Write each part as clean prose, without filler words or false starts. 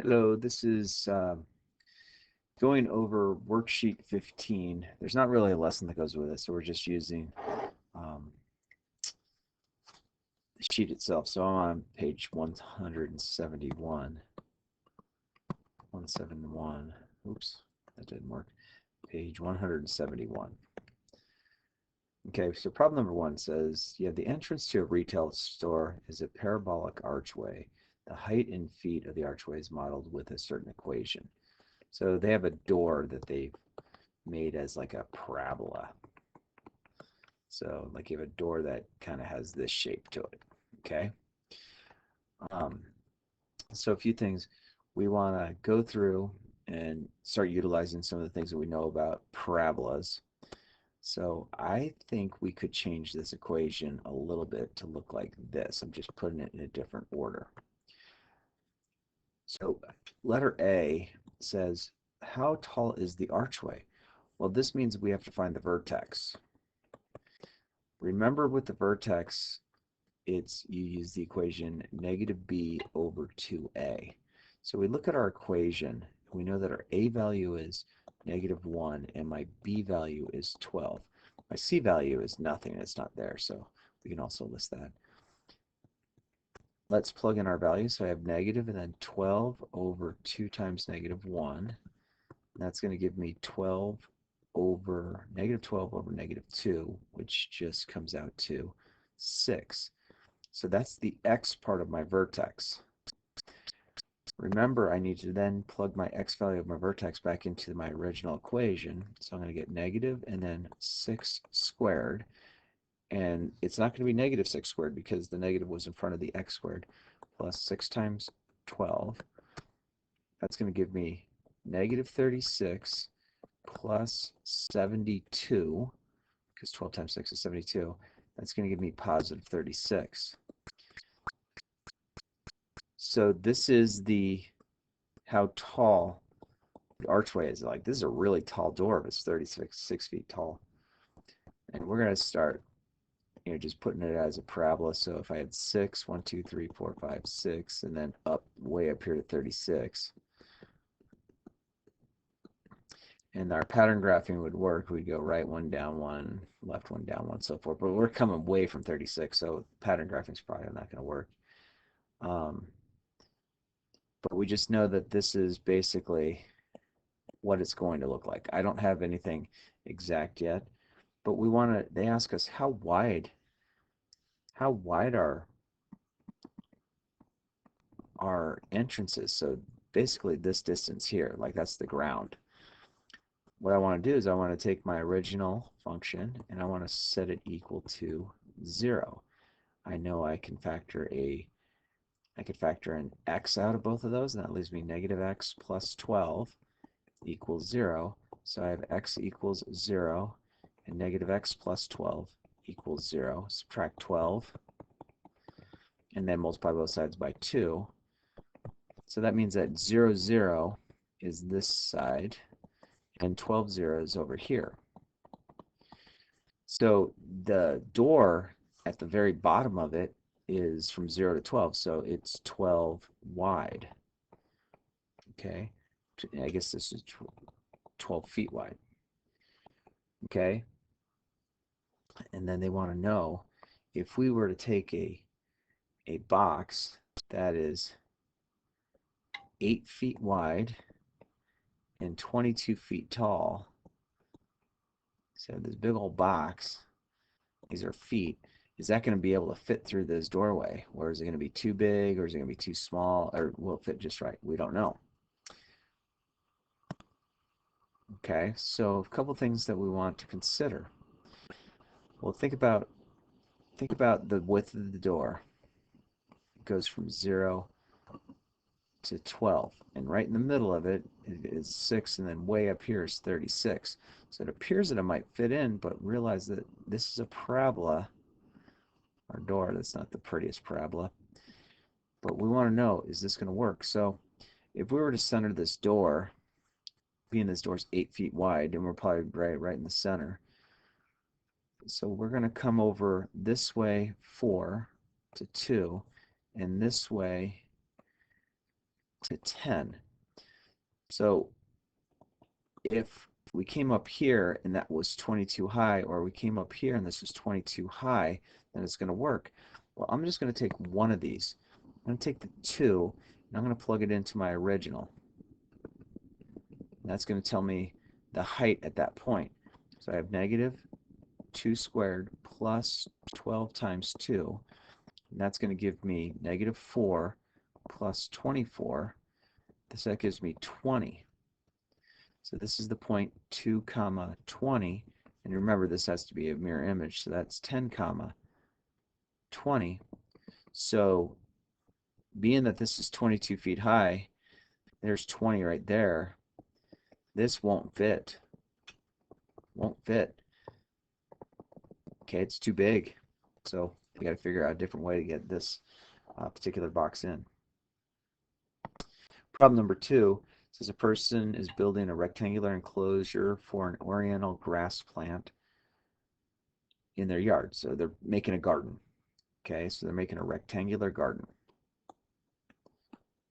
Hello, this is going over worksheet 15. There's not really a lesson that goes with it, so we're just using um, the sheet itself. So I'm on page 171. 171. Oops, that didn't work. Page 171. Okay, so problem number one says, yeah, the entrance to a retail store is a parabolic archway. The height in feet of the archway is modeled with a certain equation. So they have a door that they've made as like a parabola. So like you have a door that kind of has this shape to it. Okay. Um, so a few things we want to go through and start utilizing some of the things that we know about parabolas. So I think we could change this equation a little bit to look like this. I'm just putting it in a different order. So letter A says, how tall is the archway? Well, this means we have to find the vertex. Remember with the vertex, you use the equation negative b over 2a. So we look at our equation, we know that our a value is negative 1 and my b value is 12. My c value is nothing, it's not there, so we can also list that. Let's plug in our values. So I have negative and then 12 over 2 times negative 1. That's going to give me 12 over negative 2, which just comes out to 6. So that's the x part of my vertex. Remember, I need to then plug my x value of my vertex back into my original equation. So I'm going to get negative and then 6 squared. And it's not going to be negative 6 squared because the negative was in front of the x squared, plus 6 times 12. That's going to give me negative 36 plus 72, because 12 times 6 is 72. That's going to give me positive 36. So this is how tall the archway is. Like, this is a really tall door if it's 36 feet tall. And we're going to start, just putting it as a parabola. So if I had 6, 1, 2, 3, 4, 5, 6, and then way up here to 36. And our pattern graphing would work. We'd go right one, down one, left one, down one, so forth. But we're coming way from 36, so pattern graphing is probably not going to work. But we just know that this is basically what it's going to look like. I don't have anything exact yet, but they ask us how wide are our entrances. So basically this distance here, like that's the ground. What I want to do is I want to take my original function and I want to set it equal to 0. I know I could factor an x out of both of those, and that leaves me negative x plus 12 equals 0. So I have x equals 0 and negative x plus 12 equals 0. Subtract 12 and then multiply both sides by 2. So that means that 0, 0 is this side and 12 zeros over here. So the door at the very bottom of it is from 0 to 12, so it's 12 wide. Okay, I guess this is 12 feet wide. Okay, and then they want to know if we were to take a box that is 8 feet wide and 22 feet tall. So this big old box, these are feet. Is that going to be able to fit through this doorway? Or is it going to be too big? Or is it going to be too small? Or will it fit just right? We don't know. Okay, so a couple things that we want to consider. Well, think about the width of the door. It goes from 0 to 12. And right in the middle of it is 6, and then way up here is 36. So it appears that it might fit in, but realize that this is a parabola, our door. That's not the prettiest parabola. But we want to know, is this going to work? So if we were to center this door, being this door's 8 feet wide, and we're probably right in the center. So we're going to come over this way 4 to 2, and this way to 10. So if we came up here and that was 22 high, or we came up here and this was 22 high, then it's going to work. Well, I'm just going to take one of these. I'm going to take the 2, and I'm going to plug it into my original. And that's going to tell me the height at that point. So I have negative 2 squared plus 12 times 2. And that's going to give me negative 4 plus 24. That gives me 20. So this is the point 2 comma 20. And remember, this has to be a mirror image. So that's 10 comma 20. So being that this is 22 feet high, there's 20 right there. This won't fit. Won't fit. Okay, it's too big. So we got to figure out a different way to get this particular box in. Problem number 2 says a person is building a rectangular enclosure for an ornamental grass plant in their yard. So they're making a garden. Okay, so they're making a rectangular garden.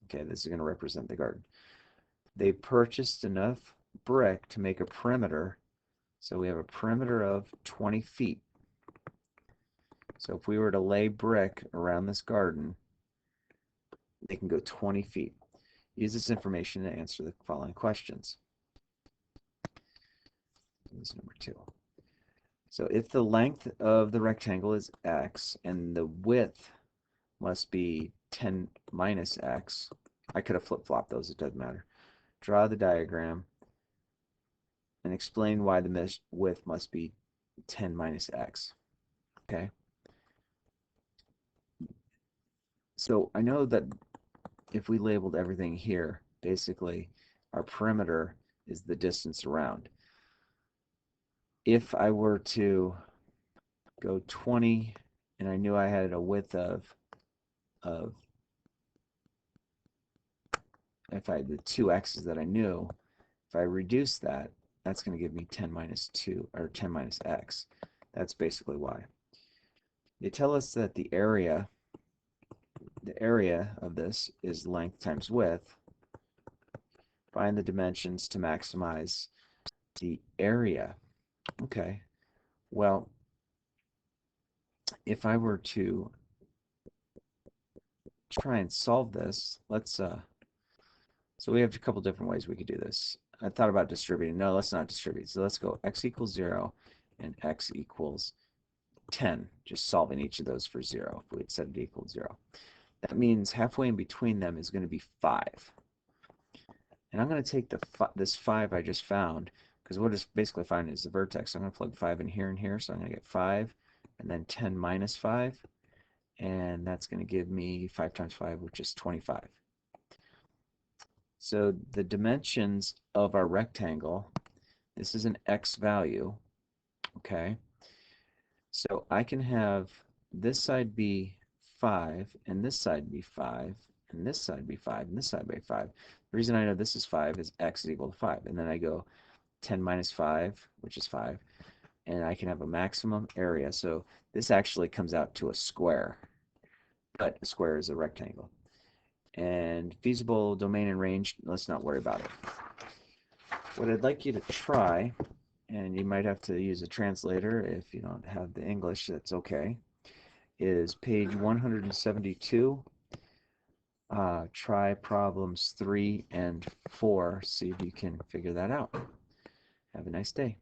Okay, this is going to represent the garden. They purchased enough brick to make a perimeter. So we have a perimeter of 20 feet. So if we were to lay brick around this garden, they can go 20 feet. Use this information to answer the following questions. This is number 2. So if the length of the rectangle is x and the width must be 10 minus x, I could have flip-flopped those, it doesn't matter. Draw the diagram and explain why the width must be 10 minus x. Okay? So I know that if we labeled everything here, basically our perimeter is the distance around. If I were to go 20 and I knew I had a width of if I had the 2 x's that I knew, if I reduce that, that's going to give me 10 minus 2, or 10 minus x. That's basically why. They tell us that the area of this is length times width. Find the dimensions to maximize the area. Okay, well, if I were to try and solve this, so we have a couple different ways we could do this. I thought about distributing. No, let's not distribute. So let's go x equals 0 and x equals 10, just solving each of those for 0 if we had set it equal 0. That means halfway in between them is going to be 5. And I'm going to take this 5 I just found, because what it's basically finding is the vertex. So I'm going to plug 5 in here and here, so I'm going to get 5, and then 10 minus 5, and that's going to give me 5 times 5, which is 25. So the dimensions of our rectangle, this is an x value, okay? So I can have this side be 5, and this side be 5, and this side be 5, and this side be 5. The reason I know this is 5 is x is equal to 5. And then I go 10 minus 5, which is 5, and I can have a maximum area. So this actually comes out to a square, but a square is a rectangle. And feasible domain and range, let's not worry about it. What I'd like you to try, and you might have to use a translator if you don't have the English, that's okay, is page 172. Try problems 3 and 4, see if you can figure that out. Have a nice day.